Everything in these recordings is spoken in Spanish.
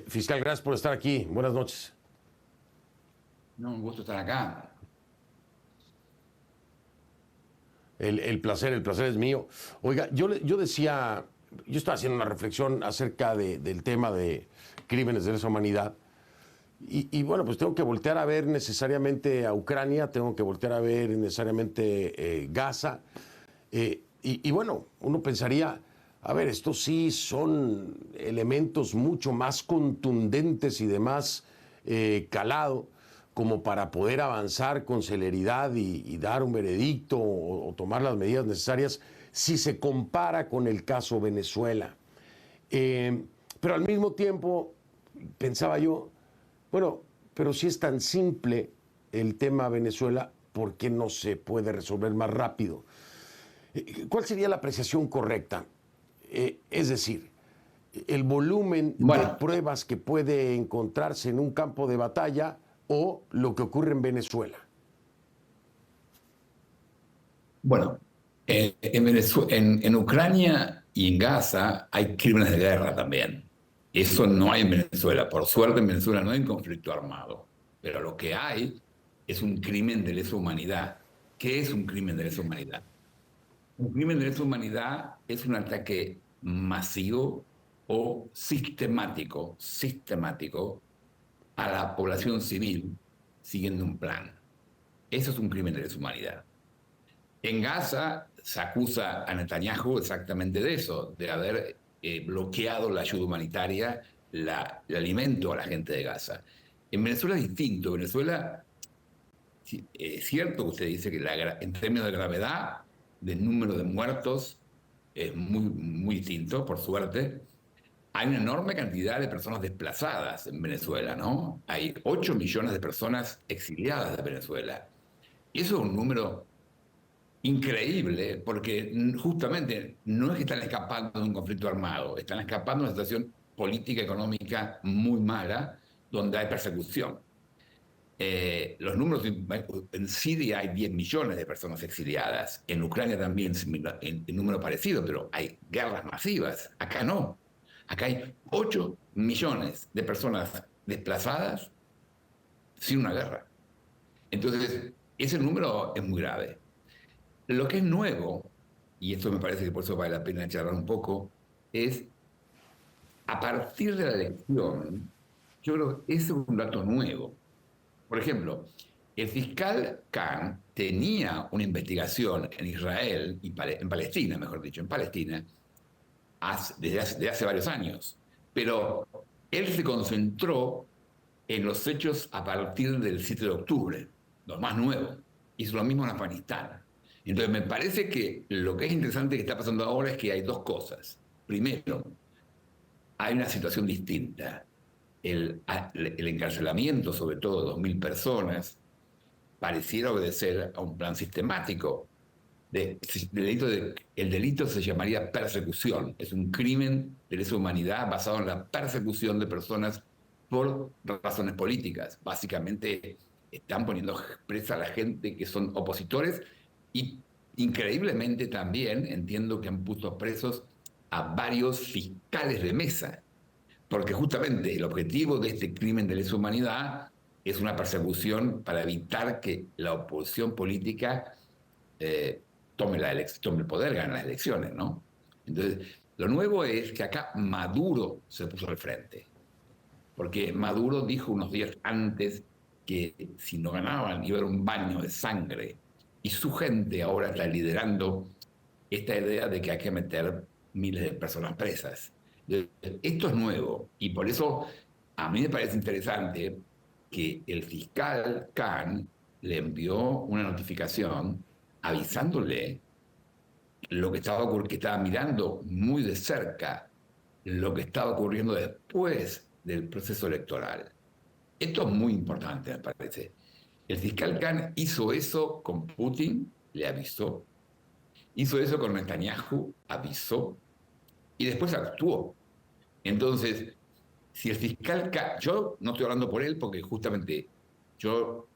Fiscal, gracias por estar aquí. Buenas noches. No, un gusto estar acá. El placer es mío. Oiga, yo decía, yo estaba haciendo una reflexión acerca del tema de crímenes de lesa humanidad. Y bueno, pues tengo que voltear a ver necesariamente a Ucrania, tengo que voltear a ver necesariamente Gaza. Y bueno, uno pensaría, a ver, estos sí son elementos mucho más contundentes y de más calado como para poder avanzar con celeridad y dar un veredicto o tomar las medidas necesarias si se compara con el caso Venezuela. Pero al mismo tiempo, pensaba yo, bueno, pero si es tan simple el tema Venezuela, ¿por qué no se puede resolver más rápido? ¿Cuál sería la apreciación correcta? Es decir, el volumen de Bueno, pruebas que puede encontrarse en un campo de batalla o lo que ocurre en Venezuela. bueno, en Ucrania y en Gaza hay crímenes de guerra también. Eso Sí. no hay en Venezuela. Por suerte en Venezuela no hay un conflicto armado. Pero lo que hay es un crimen de lesa humanidad. ¿Qué es un crimen de lesa humanidad? Un crimen de lesa humanidad es un ataque masivo o sistemático a la población civil siguiendo un plan. Eso es un crimen de lesa humanidad. En Gaza se acusa a Netanyahu exactamente de eso, de haber bloqueado la ayuda humanitaria, el alimento a la gente de Gaza. En Venezuela es distinto. Venezuela, es cierto que usted dice que en términos de gravedad, del número de muertos, es muy distinto, por suerte. Hay una enorme cantidad de personas desplazadas en Venezuela, ¿no? Hay 8 millones de personas exiliadas de Venezuela. Y eso es un número increíble, porque justamente no es que están escapando de un conflicto armado, están escapando de una situación política, económica muy mala, donde hay persecución. Los números en Siria hay 10 millones de personas exiliadas, en Ucrania también en número parecido, pero hay guerras masivas. Acá no. Acá hay 8 millones de personas desplazadas sin una guerra. Entonces, ese número es muy grave. Lo que es nuevo, y esto me parece que por eso vale la pena charlar un poco, es a partir de la elección, yo creo que ese es un dato nuevo. Por ejemplo, el fiscal Khan tenía una investigación en Israel, en Palestina, mejor dicho, en Palestina, desde hace varios años, pero él se concentró en los hechos a partir del 7 de octubre, lo más nuevo. Hizo lo mismo en Afganistán. Entonces, me parece que lo que es interesante que está pasando ahora es que hay dos cosas. Primero, hay una situación distinta. El encarcelamiento, sobre todo de 2.000 personas, pareciera obedecer a un plan sistemático. El delito se llamaría persecución. Es un crimen de lesa humanidad basado en la persecución de personas por razones políticas. Básicamente están poniendo presa a la gente que son opositores y increíblemente también entiendo que han puesto presos a varios fiscales de mesa, porque justamente el objetivo de este crimen de lesa humanidad es una persecución para evitar que la oposición política eh, tome el poder, gane las elecciones, ¿no? Entonces, lo nuevo es que acá Maduro se puso al frente, porque Maduro dijo unos días antes que si no ganaban iba a haber un baño de sangre, y su gente ahora está liderando esta idea de que hay que meter miles de personas presas. Esto es nuevo, y por eso a mí me parece interesante que el fiscal Khan le envió una notificación avisándole que estaba mirando muy de cerca lo que estaba ocurriendo después del proceso electoral. Esto es muy importante, me parece. El fiscal Khan hizo eso con Putin, le avisó, hizo eso con Netanyahu, avisó, y después actuó. Entonces, si el fiscal Khan, yo no estoy hablando por él porque justamente yo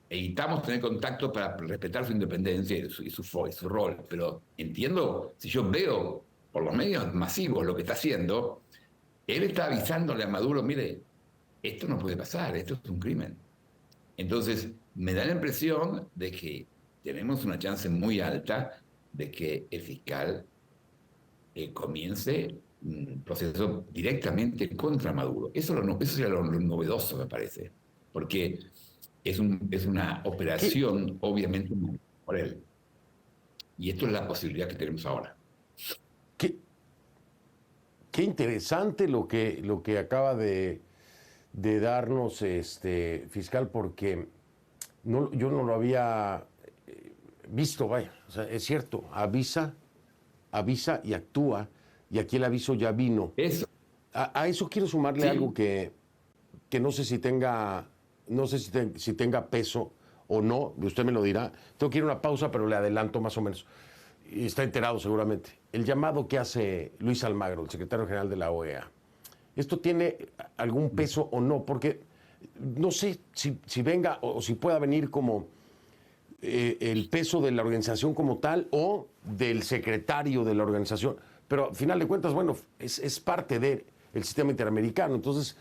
evitamos tener contacto para respetar su independencia y su rol, pero entiendo, si yo veo por los medios masivos lo que está haciendo, Él está avisándole a Maduro, mire, esto no puede pasar, esto es un crimen. Entonces, me da la impresión de que tenemos una chance muy alta de que el fiscal comience un proceso directamente contra Maduro. Eso sería lo novedoso, me parece, porque es una ¿Qué, operación, obviamente, por él. Y esto es la posibilidad que tenemos ahora. qué, qué interesante lo que acaba de darnos fiscal, porque yo no lo había visto, vaya. O sea, es cierto, avisa y actúa, y aquí el aviso ya vino. Eso, A eso quiero sumarle algo sí, que no sé si tenga, no sé si tenga peso o no, usted me lo dirá. Tengo que ir a una pausa, pero le adelanto más o menos. Y está enterado seguramente. El llamado que hace Luis Almagro, el secretario general de la OEA, ¿esto tiene algún peso o no? Porque no sé si venga o si pueda venir como el peso de la organización como tal o del secretario de la organización. Pero al final de cuentas, bueno, es parte del sistema interamericano. Entonces,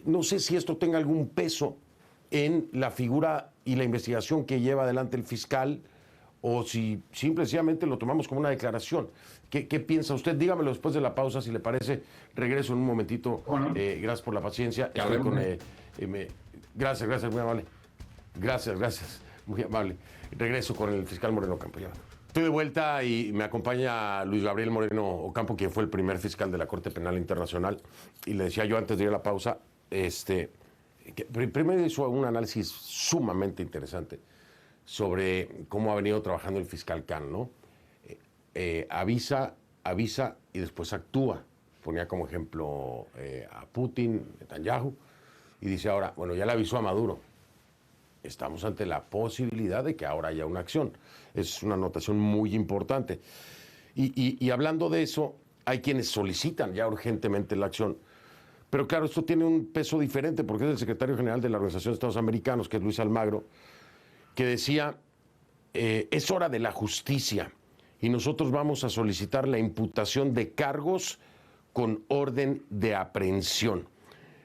no sé si esto tenga algún peso en la figura y la investigación que lleva adelante el fiscal, o si simplemente lo tomamos como una declaración. ¿Qué piensa usted? Dígamelo después de la pausa, si le parece. Regreso en un momentito. bueno, Gracias por la paciencia. que Estoy hablemos con... de esto. gracias, muy amable. Gracias, muy amable. Regreso con el fiscal Moreno Ocampo. Ya. Estoy de vuelta y me acompaña Luis Gabriel Moreno Ocampo, quien fue el primer fiscal de la Corte Penal Internacional. Y le decía yo antes de ir a la pausa, que primero hizo un análisis sumamente interesante sobre cómo ha venido trabajando el fiscal Khan, ¿no? Avisa y después actúa. Ponía como ejemplo a Putin, Netanyahu, y dice ahora, bueno, ya le avisó a Maduro. Estamos ante la posibilidad de que ahora haya una acción. Es una anotación muy importante. Y hablando de eso, hay quienes solicitan ya urgentemente la acción. Pero claro, esto tiene un peso diferente porque es el secretario general de la Organización de Estados Americanos, que es Luis Almagro, que decía, es hora de la justicia y nosotros vamos a solicitar la imputación de cargos con orden de aprehensión.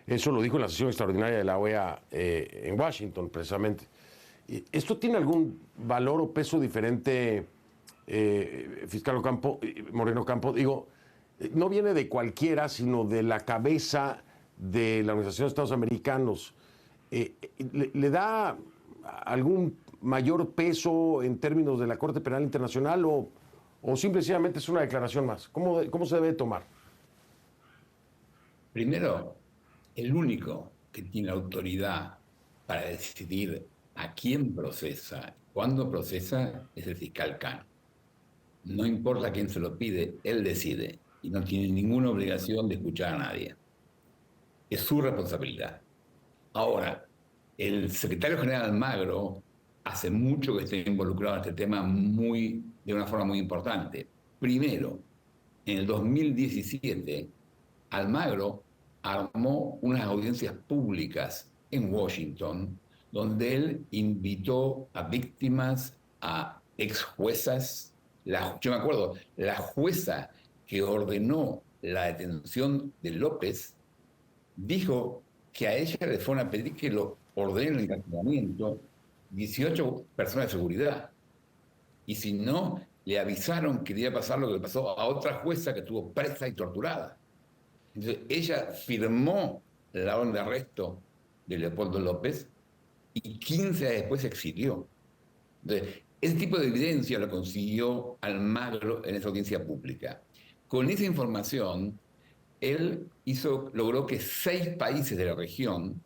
Eso lo dijo en la sesión extraordinaria de la OEA en Washington, precisamente. ¿Esto tiene algún valor o peso diferente, fiscal Ocampo, Moreno Ocampo? Digo, no viene de cualquiera, sino de la cabeza de la Organización de Estados Americanos. ¿Le da algún mayor peso en términos de la Corte Penal Internacional o simplemente es una declaración más? ¿Cómo se debe tomar? Primero, el único que tiene autoridad para decidir a quién procesa, cuándo procesa, es el fiscal Khan. No importa quién se lo pide, él decide y no tiene ninguna obligación de escuchar a nadie. Es su responsabilidad. Ahora, el secretario general Almagro hace mucho que está involucrado en este tema de una forma muy importante. Primero, en el 2017, Almagro armó unas audiencias públicas en Washington, donde él invitó a víctimas, a ex juezas. Yo me acuerdo, la jueza que ordenó la detención de López dijo que a ella le fueron a pedir que lo ordenen el encarcelamiento 18 personas de seguridad. Y si no, le avisaron que iba a pasar lo que le pasó a otra jueza que estuvo presa y torturada. Entonces, ella firmó la orden de arresto de Leopoldo López y 15 días después se exilió. Entonces, ese tipo de evidencia lo consiguió Almagro en esa audiencia pública. Con esa información, él logró que 6 países de la región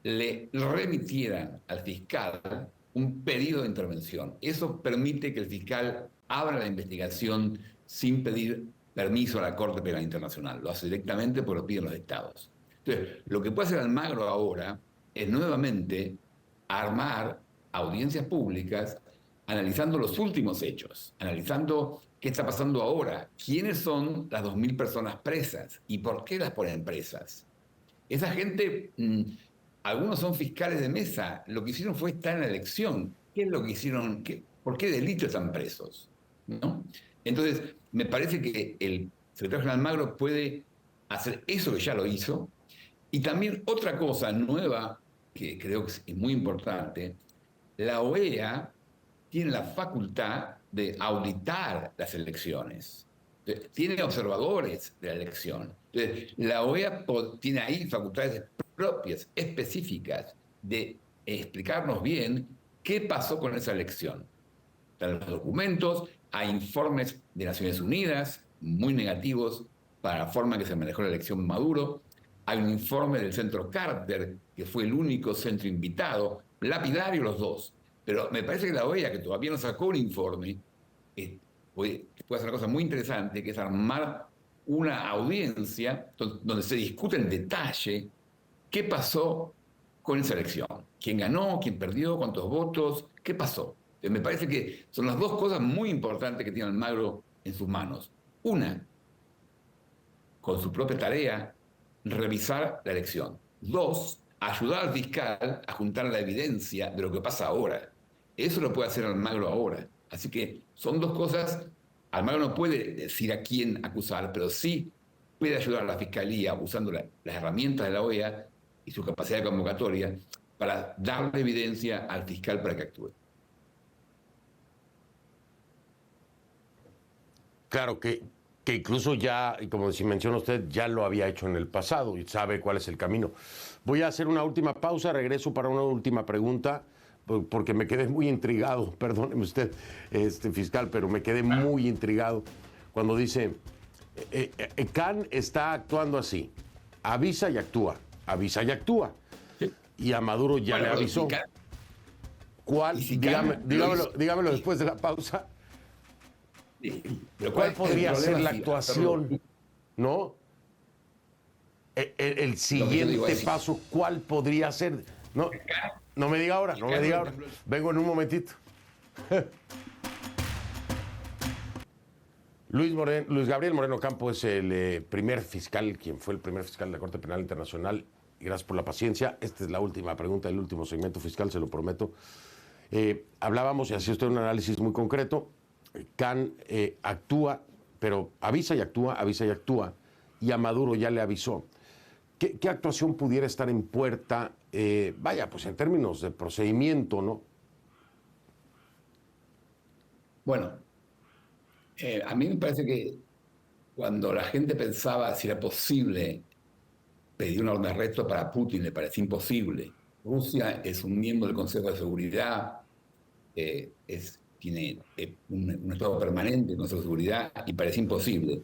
le remitieran al fiscal un pedido de intervención. Eso permite que el fiscal abra la investigación sin pedir permiso a la Corte Penal Internacional. Lo hace directamente porque lo piden los estados. Entonces, lo que puede hacer Almagro ahora es nuevamente armar audiencias públicas analizando los últimos hechos, analizando qué está pasando ahora, quiénes son las 2.000 personas presas y por qué las ponen presas. Esa gente, algunos son fiscales de mesa, lo que hicieron fue estar en la elección. ¿Qué es lo que hicieron? ¿Por qué delito están presos? ¿No? Entonces, me parece que el secretario general Almagro puede hacer eso que ya lo hizo. Y también otra cosa nueva que creo que es muy importante, la OEA tiene la facultad de auditar las elecciones. Entonces, tiene observadores de la elección. Entonces, la OEA tiene ahí facultades propias, específicas, de explicarnos bien qué pasó con esa elección. Están los documentos, hay informes de Naciones Unidas muy negativos para la forma en que se manejó la elección Maduro. Hay un informe del Centro Carter, que fue el único centro invitado, lapidario los dos. Pero me parece que la OEA, que todavía no sacó un informe, puede hacer una cosa muy interesante, que es armar una audiencia donde se discute en detalle qué pasó con esa elección. ¿Quién ganó? ¿Quién perdió? ¿Cuántos votos? ¿Qué pasó? Me parece que son las dos cosas muy importantes que tiene Almagro en sus manos. Una, con su propia tarea, revisar la elección. Dos, ayudar al fiscal a juntar la evidencia de lo que pasa ahora. Eso lo puede hacer Almagro ahora. Así que son dos cosas. Almagro no puede decir a quién acusar, pero sí puede ayudar a la fiscalía usando las herramientas de la OEA y su capacidad de convocatoria para darle evidencia al fiscal para que actúe. Claro que incluso ya, y como si menciona usted, ya lo había hecho en el pasado y sabe cuál es el camino. Voy a hacer una última pausa, regreso para una última pregunta, porque me quedé muy intrigado, perdóneme usted, fiscal, pero me quedé muy intrigado cuando dice, Khan está actuando así, avisa y actúa, avisa y actúa, Sí. y a Maduro ya Bueno, le avisó. ¿Cuál? Dígamelo después de la pausa. Pero ¿Cuál podría ser la sí, actuación, no? El siguiente paso, ¿cuál podría ser? No, no me diga ahora, no me diga ahora. Vengo en un momentito. Luis Gabriel Moreno Campo es el primer fiscal, quien fue el primer fiscal de la Corte Penal Internacional. Y gracias por la paciencia. Esta es la última pregunta del último segmento fiscal, se lo prometo. Hablábamos, y hacía usted un análisis muy concreto. Khan actúa, pero avisa y actúa, y a Maduro ya le avisó. ¿Qué actuación pudiera estar en puerta, vaya, pues en términos de procedimiento, ¿no? Bueno, a mí me parece que cuando la gente pensaba si era posible pedir una orden de arresto para Putin, le parecía imposible. Rusia es un miembro del Consejo de Seguridad, tiene un estado permanente del Consejo de Seguridad y parece imposible.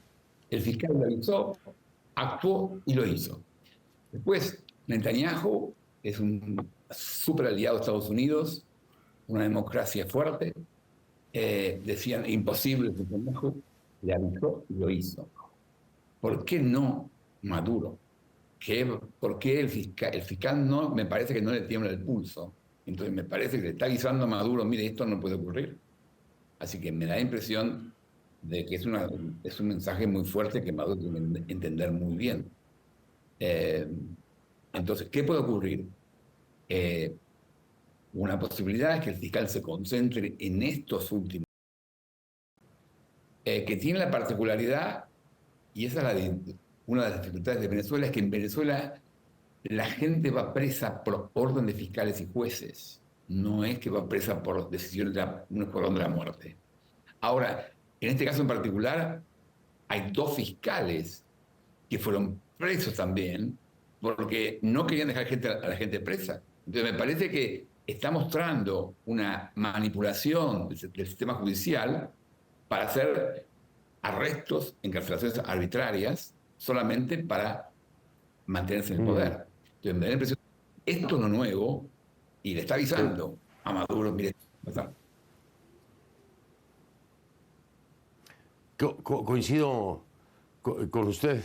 El fiscal lo avisó, actuó y lo hizo. Después, Netanyahu es un súper aliado de Estados Unidos, una democracia fuerte. Decían imposible, Netanyahu le avisó y lo hizo. ¿Por qué no Maduro? ¿Por qué el fiscal no, me parece que no le tiembla el pulso? Entonces me parece que le está avisando a Maduro, mire, esto no puede ocurrir. Así que me da la impresión de que es un mensaje muy fuerte que Maduro tiene que entender muy bien. Entonces, ¿qué puede ocurrir? Una posibilidad es que el fiscal se concentre en estos últimos, que tiene la particularidad, y esa es una de las dificultades de Venezuela, es que en Venezuela la gente va presa por orden de fiscales y jueces, no es que va presa por decisiones de un escuadrón de la muerte. Ahora, en este caso en particular, hay dos fiscales que fueron presos también porque no querían dejar a la gente presa. Entonces me parece que está mostrando una manipulación del sistema judicial para hacer arrestos, encarcelaciones arbitrarias, solamente para mantenerse en el poder. Entonces me da la impresión, esto es lo nuevo, y le está avisando a Maduro, mire, Coincido con usted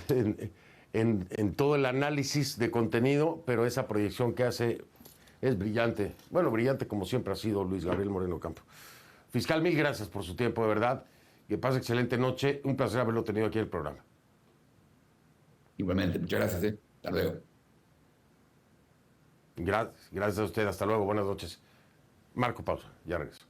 en todo el análisis de contenido, pero esa proyección que hace es brillante. Bueno, brillante como siempre ha sido Luis Gabriel Moreno Campo. Fiscal, mil gracias por su tiempo, de verdad. Que pase excelente noche. Un placer haberlo tenido aquí en el programa. Igualmente, muchas gracias. Hasta luego. Gracias a usted. Hasta luego. Buenas noches. Marco, pausa. Ya regreso.